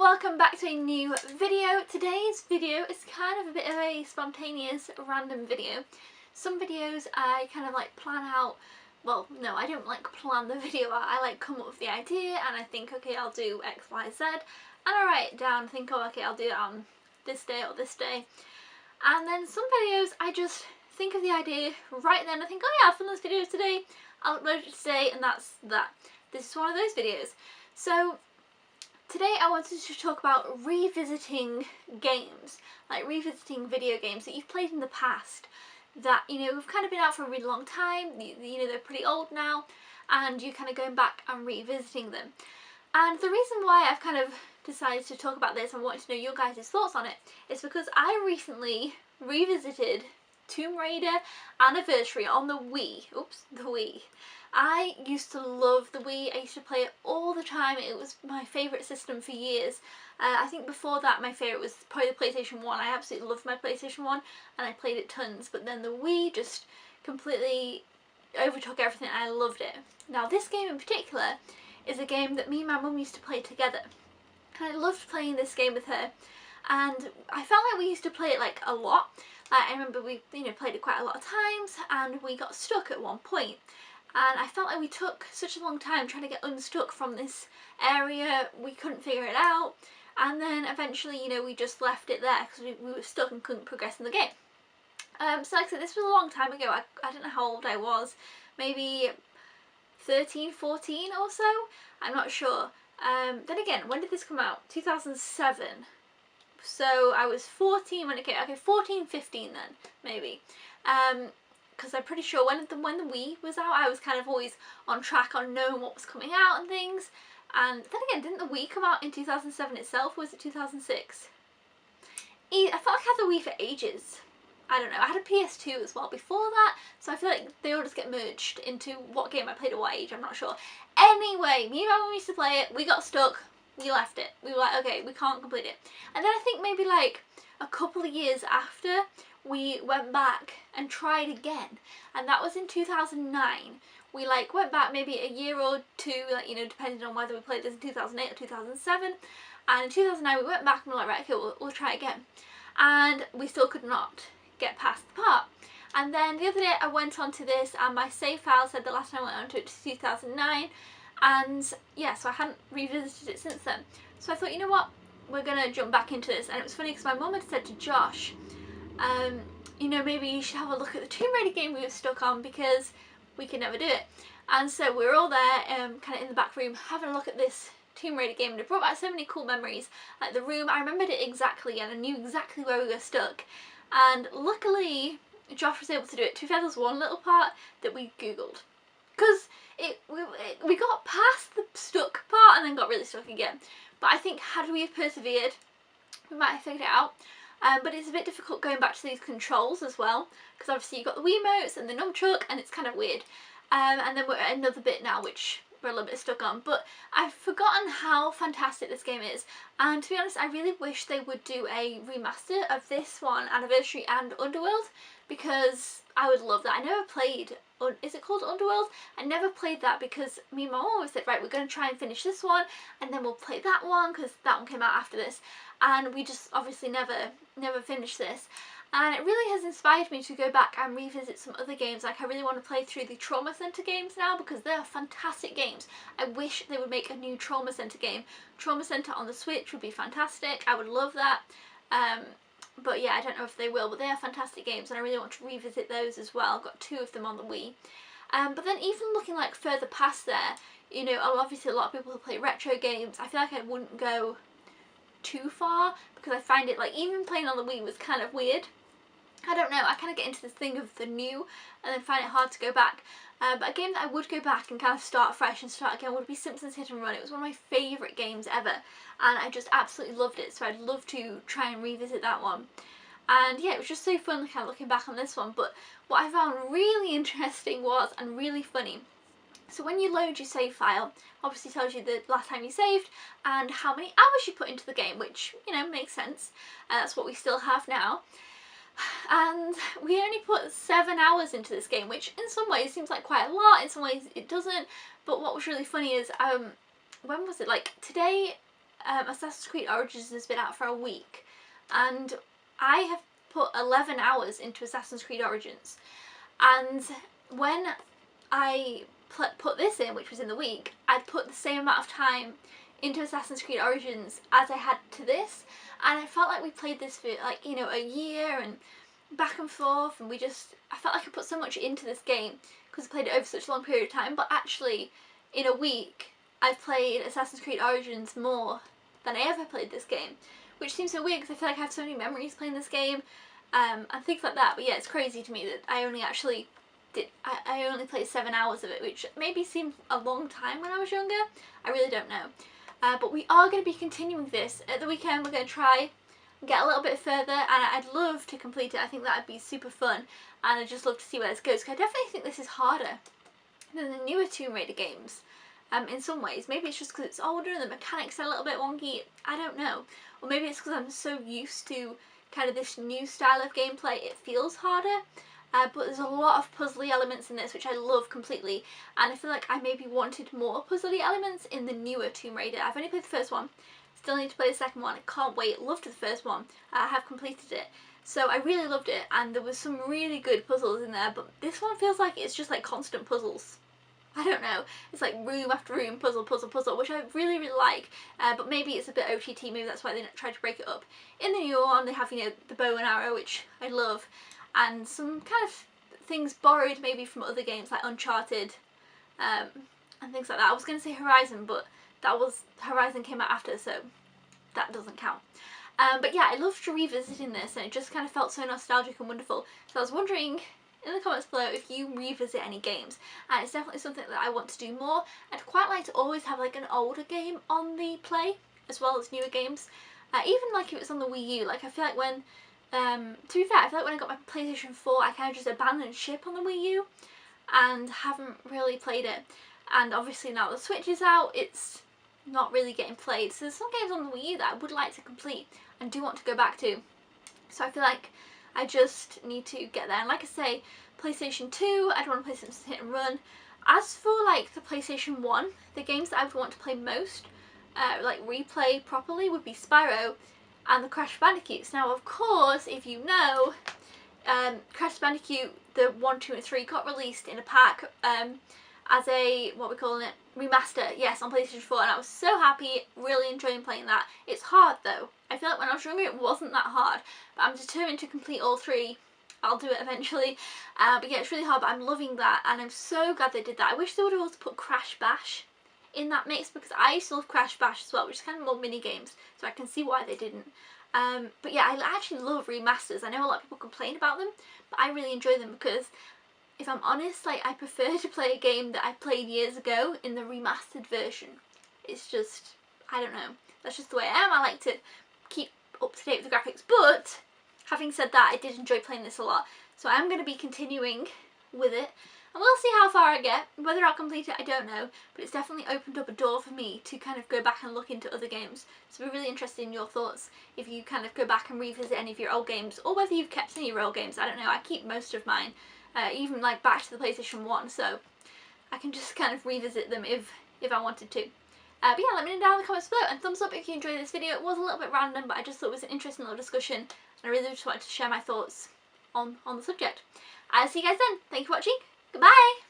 welcome back to a new video. Today's video is kind of a bit of a spontaneous random video. Some videos I kind of like plan out, well no, I don't like plan the video out, I like come up with the idea and I think okay I'll do X, Y, Z and I write it down, think oh okay I'll do it on this day or this day, and then some videos I just think of the idea right then, I think oh yeah I'll film this video today, I'll upload it today and that's that. This is one of those videos. So today I wanted to talk about revisiting games, like revisiting video games that you've played in the past that, you know, have kind of been out for a really long time, you know, they're pretty old now, and you're kind of going back and revisiting them. And the reason why I've kind of decided to talk about this and wanted to know your guys' thoughts on it is because I recently revisited Tomb Raider Anniversary on the Wii. Oops, the Wii. I used to love the Wii, I used to play it all the time, it was my favourite system for years. I think before that my favourite was probably the PlayStation 1, I absolutely loved my PlayStation 1 and I played it tons, but then the Wii just completely overtook everything and I loved it. Now this game in particular is a game that me and my mum used to play together, and I loved playing this game with her, and I felt like we used to play it like a lot. I remember we played it quite a lot of times and we got stuck at one point. And I felt like we took such a long time trying to get unstuck from this area, we couldn't figure it out, and then eventually, you know, we just left it there because we were stuck and couldn't progress in the game. So like I said, this was a long time ago, I don't know how old I was, maybe 13, 14 or so, I'm not sure. Then again, when did this come out? 2007. So I was 14 when it came, okay 14, 15 then, maybe. Because I'm pretty sure when the Wii was out, I was kind of always on track on knowing what was coming out and things. And then again, didn't the Wii come out in 2007 itself, or was it 2006? I felt like I had the Wii for ages. I don't know, I had a PS2 as well before that, so I feel like they all just get merged into what game I played at what age, I'm not sure. Anyway, me and my mum used to play it, we got stuck, we left it. We were like, okay, we can't complete it. And then I think maybe like a couple of years after, we went back and tried again, and that was in 2009. We like went back maybe a year or two, like, you know, depending on whether we played this in 2008 or 2007, and in 2009 we went back and we were like, right, okay, we'll try again, and we still could not get past the part. And then the other day I went onto this and my save file said the last time I went onto it was 2009, and yeah, so I hadn't revisited it since then. So I thought, you know what, we're gonna jump back into this. And it was funny because my mum had said to Josh, you know, maybe you should have a look at the Tomb Raider game we were stuck on because we could never do it. And so we were all there, kind of in the back room, having a look at this Tomb Raider game, and it brought back so many cool memories. Like the room, I remembered it exactly, and I knew exactly where we were stuck. And luckily, Josh was able to do it. To be fair, there was one little part that we googled, because we got past the stuck part and then got really stuck again. But I think had we have persevered, we might have figured it out. But it's a bit difficult going back to these controls as well, because obviously you've got the Wiimotes and the nunchuck and it's kind of weird. And then we're at another bit now which we're a little bit stuck on, but I've forgotten how fantastic this game is, and to be honest I really wish they would do a remaster of this one, Anniversary and Underworld, because I would love that. I never played, is it called Underworld? I never played that because me and my mum always said, right, we're going to try and finish this one and then we'll play that one because that one came out after this, and we just obviously never finished this. And it really has inspired me to go back and revisit some other games. Like I really want to play through the Trauma Center games now because they are fantastic games. I wish they would make a new Trauma Center game. Trauma Center on the Switch would be fantastic, I would love that. But yeah, I don't know if they will, but they are fantastic games and I really want to revisit those as well. I've got 2 of them on the Wii. But then even looking like further past there, you know, obviously a lot of people who play retro games, I feel like I wouldn't go too far because I find it like even playing on the Wii was kind of weird. I don't know, I kind of get into this thing of the new and then find it hard to go back. But a game that I would go back and kind of start fresh and start again would be Simpsons Hit and Run. It was one of my favourite games ever and I just absolutely loved it, so I'd love to try and revisit that one. And yeah, it was just so fun kind of looking back on this one. But what I found really interesting was, and really funny, so when you load your save file, obviously tells you the last time you saved and how many hours you put into the game, which, you know, makes sense. That's what we still have now. And we only put 7 hours into this game, which in some ways seems like quite a lot, in some ways it doesn't. But what was really funny is, when was it, like today Assassin's Creed Origins has been out for a week, and I have put 11 hours into Assassin's Creed Origins, and when I put this in, which was in the week, I'd put the same amount of time into Assassin's Creed Origins as I had to this, and I felt like we played this for like, you know, a year and back and forth, and I felt like I put so much into this game because I played it over such a long period of time, but actually in a week I've played Assassin's Creed Origins more than I ever played this game, which seems so weird because I feel like I have so many memories playing this game and things like that. But yeah, it's crazy to me that I only played 7 hours of it, which maybe seemed a long time when I was younger. I really don't know. But we are going to be continuing this at the weekend. We're going to try and get a little bit further, and I'd love to complete it. I think that'd be super fun, and I'd just love to see where this goes, because I definitely think this is harder than the newer Tomb Raider games in some ways. Maybe it's just because it's older and the mechanics are a little bit wonky, I don't know. Or maybe it's because I'm so used to kind of this new style of gameplay, it feels harder. But there's a lot of puzzly elements in this, which I love completely, and I feel like I maybe wanted more puzzly elements in the newer Tomb Raider. I've only played the first one, still need to play the second one. I can't wait, loved the first one, I have completed it. So I really loved it, and there was some really good puzzles in there, but this one feels like it's just like constant puzzles. I don't know, it's like room after room, puzzle, puzzle, puzzle, which I really, really like, but maybe it's a bit OTT, maybe that's why they tried to break it up. In the newer one, they have, you know, the bow and arrow, which I love, and some kind of things borrowed maybe from other games like Uncharted and things like that. I was going to say Horizon, but Horizon came out after, so that doesn't count. But yeah, I loved revisiting this, and it just kind of felt so nostalgic and wonderful. So I was wondering in the comments below if you revisit any games, and it's definitely something that I want to do more. I'd quite like to always have like an older game on the play as well as newer games, even like if it's on the Wii U. Like I feel like when to be fair, I feel like when I got my PlayStation 4 I kind of just abandoned ship on the Wii U and haven't really played it, and obviously now the Switch is out, it's not really getting played. So there's some games on the Wii U that I would like to complete and do want to go back to, so I feel like I just need to get there. And like I say, PlayStation 2, I'd want to play some hit and run. As for like the PlayStation 1, the games that I would want to play most, like replay properly, would be Spyro and the Crash Bandicoots. Now of course, if you know, Crash Bandicoot, the 1, 2 and 3 got released in a pack as a, what we're calling it, remaster, yes, on PlayStation 4, and I was so happy, really enjoying playing that. It's hard though. I feel like when I was younger it wasn't that hard, but I'm determined to complete all 3. I'll do it eventually, but yeah, it's really hard, but I'm loving that, and I'm so glad they did that. I wish they would have also put Crash Bash in that mix, because I used to love Crash Bash as well, which is kind of more mini games, so I can see why they didn't. But yeah, I actually love remasters. I know a lot of people complain about them, but I really enjoy them because, if I'm honest, like I prefer to play a game that I played years ago in the remastered version. It's just, I don't know, that's just the way I am. I like to keep up to date with the graphics, but having said that, I did enjoy playing this a lot, so I am going to be continuing with it. And we'll see how far I get. Whether I'll complete it, I don't know, but it's definitely opened up a door for me to kind of go back and look into other games. So we're really interested in your thoughts, if you kind of go back and revisit any of your old games, or whether you've kept any of your old games. I don't know, I keep most of mine, even like back to the PlayStation 1, so I can just kind of revisit them if I wanted to. But yeah, let me know down in the comments below, and thumbs up if you enjoyed this video. It was a little bit random, but I just thought it was an interesting little discussion, and I really just wanted to share my thoughts on the subject. I'll see you guys then. Thank you for watching. Goodbye!